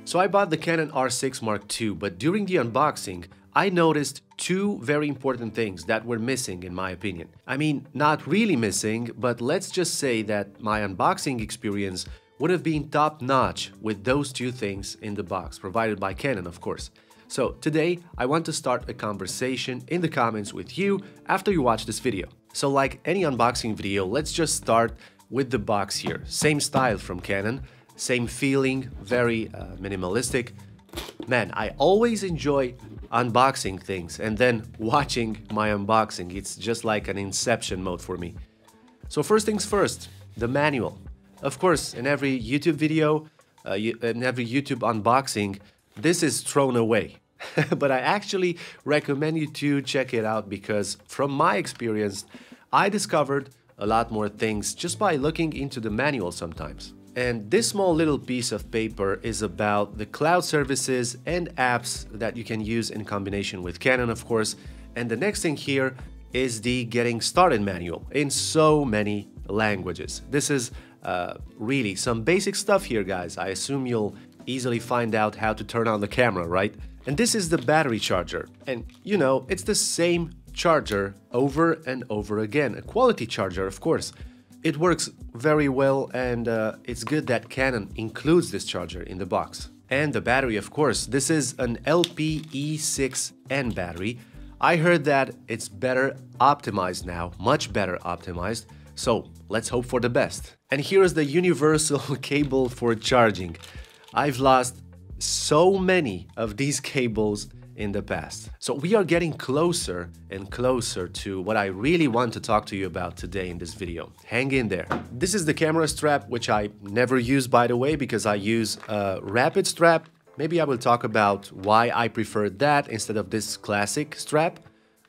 So I bought the Canon R6 Mark II, but during the unboxing, I noticed two very important things that were missing in my opinion. I mean, not really missing, but let's just say that my unboxing experience would have been top-notch with those two things in the box, provided by Canon, of course. So today, I want to start a conversation in the comments with you after you watch this video. So like any unboxing video, let's just start with the box here. Same style from Canon, same feeling, very minimalistic. Man, I always enjoy unboxing things and then watching my unboxing. It's just like an inception mode for me. So first things first, the manual. Of course, in every YouTube video, in every YouTube unboxing, this is thrown away. But I actually recommend you to check it out because from my experience, I discovered a lot more things just by looking into the manual sometimes. And this small little piece of paper is about the cloud services and apps that you can use in combination with Canon, of course. And the next thing here is the getting started manual in so many languages. This is really some basic stuff here, guys. I assume you'll easily find out how to turn on the camera, right? And this is the battery charger. And you know, it's the same charger over and over again. A quality charger, of course. It works very well, and it's good that Canon includes this charger in the box. And the battery, of course, this is an LPE6N battery. I heard that it's better optimized now, much better optimized, so let's hope for the best. And here is the universal cable for charging. I've lost so many of these cables in the past. So we are getting closer and closer to what I really want to talk to you about today in this video. Hang in there. This is the camera strap, which I never use, by the way, because I use a rapid strap. Maybe I will talk about why I prefer that instead of this classic strap,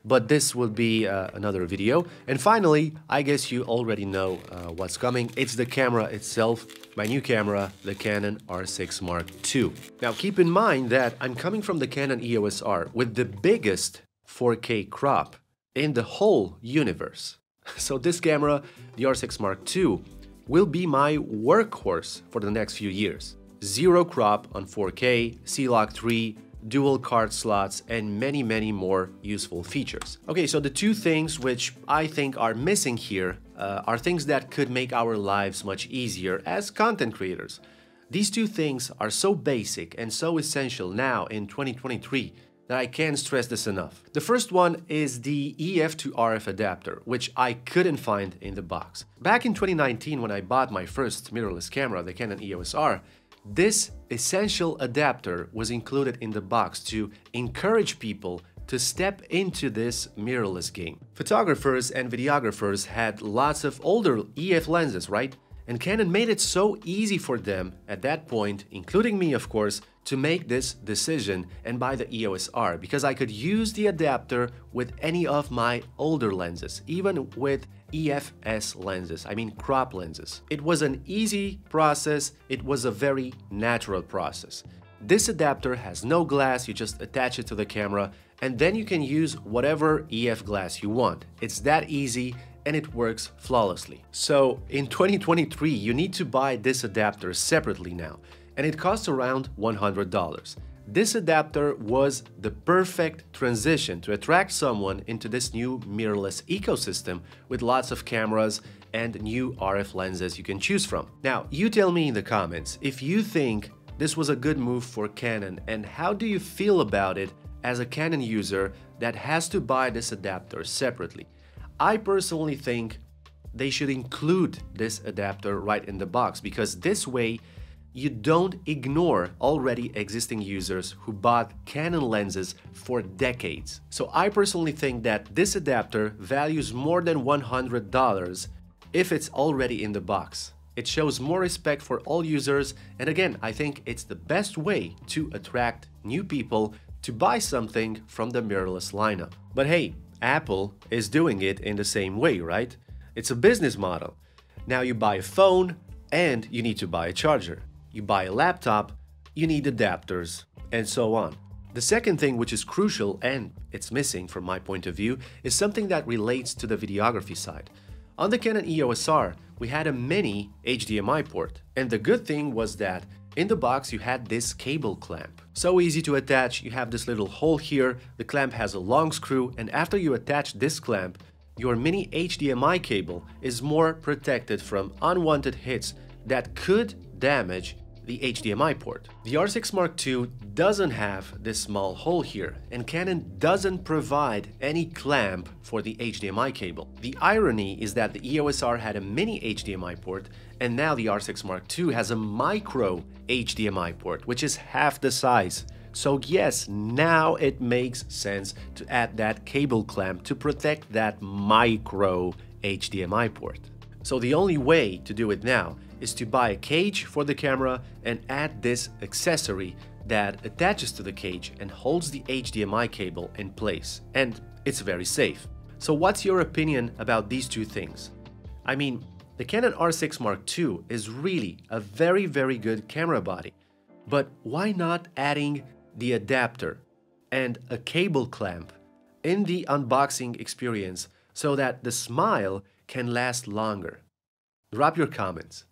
but this will be another video. And finally, I guess you already know what's coming. It's the camera itself, my new camera, the Canon R6 Mark II. Now keep in mind that I'm coming from the Canon EOS R with the biggest 4K crop in the whole universe. So this camera, the R6 Mark II, will be my workhorse for the next few years. Zero crop on 4K, C-Log 3, dual card slots, and many more useful features. Okay, so the two things which I think are missing here are things that could make our lives much easier as content creators. These two things are so basic and so essential now in 2023 that I can't stress this enough. The first one is the EF to RF adapter, which I couldn't find in the box. Back in 2019, when I bought my first mirrorless camera, the Canon EOS R, this essential adapter was included in the box to encourage people to step into this mirrorless game. Photographers and videographers had lots of older EF lenses, right? And Canon made it so easy for them at that point, including me of course, to make this decision and buy the EOS R because I could use the adapter with any of my older lenses, even with EFS lenses, I mean crop lenses. It was an easy process, it was a very natural process. This adapter has no glass, you just attach it to the camera and then you can use whatever EF glass you want. It's that easy and it works flawlessly. So in 2023 you need to buy this adapter separately now and it costs around $100. This adapter was the perfect transition to attract someone into this new mirrorless ecosystem with lots of cameras and new RF lenses you can choose from. Now, you tell me in the comments if you think this was a good move for Canon and how do you feel about it as a Canon user that has to buy this adapter separately. I personally think they should include this adapter right in the box because this way you don't ignore already existing users who bought Canon lenses for decades. So I personally think that this adapter values more than $100 if it's already in the box. It shows more respect for all users, and again, I think it's the best way to attract new people to buy something from the mirrorless lineup. But hey, Apple is doing it in the same way, right? It's a business model. Now you buy a phone and you need to buy a charger. You buy a laptop, you need adapters, and so on. The second thing which is crucial, and it's missing from my point of view, is something that relates to the videography side. On the Canon EOS R, we had a mini HDMI port, and the good thing was that In the box, you had this cable clamp. So easy to attach, you have this little hole here, the clamp has a long screw, and after you attach this clamp, your mini HDMI cable is more protected from unwanted hits that could damage the HDMI port. The R6 Mark II doesn't have this small hole here, and Canon doesn't provide any clamp for the HDMI cable. The irony is that the EOS R had a mini HDMI port, and now the R6 Mark II has a micro HDMI port, which is half the size. So yes, now it makes sense to add that cable clamp to protect that micro HDMI port. So the only way to do it now is to buy a cage for the camera and add this accessory that attaches to the cage and holds the HDMI cable in place, and it's very safe. So what's your opinion about these two things? I mean, the Canon R6 Mark II is really a very good camera body, but why not adding the adapter and a cable clamp in the unboxing experience so that the smile can last longer? Drop your comments.